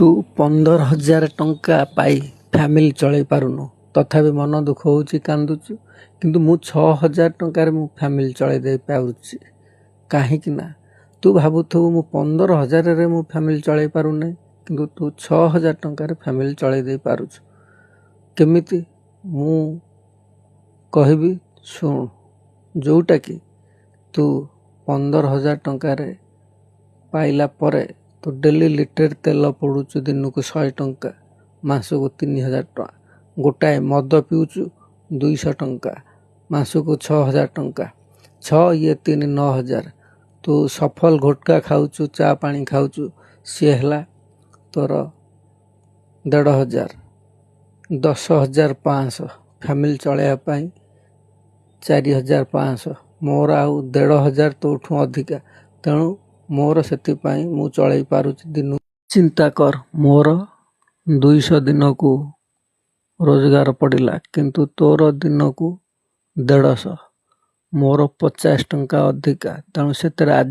तू 15,000 टंका पाई फैमिली चलई पारुनु तथापि मन दुख होउची कांदुचु किंतु मु 6,000 टंकार मु फैमिली चलई दे पाउची काहेकि ना तू भाबुथु मु 15,000 रे मु फैमिली चलई पारुने किंतु तू 6,000 टंकार फैमिली चलई दे पारुछु केमिति मु कहबी सुन जोटा कि तू 15,000 टंकार पाइला परे तो डेली लिटर तेल पड़ुचु दिन को 100 टंका मास को 3,000 टंका गोटाए मद पिउचु 200 टंका मास को 6,000 टंका 6 ये 3 9,000 तू सफल घोटका खाऊचु चा पानी खाऊचु सी है तोर 1,500 10,500 फैमिली चलैया 4,500 मोर आउ 1,500 तोठू अधिका तेणु मोर से मु चलई पारुची दिन चिंता कर मोर 200 दिन को रोजगार पड़िला किंतु तोर दिन को 150 मोर 50 टंका अधिका तेणु से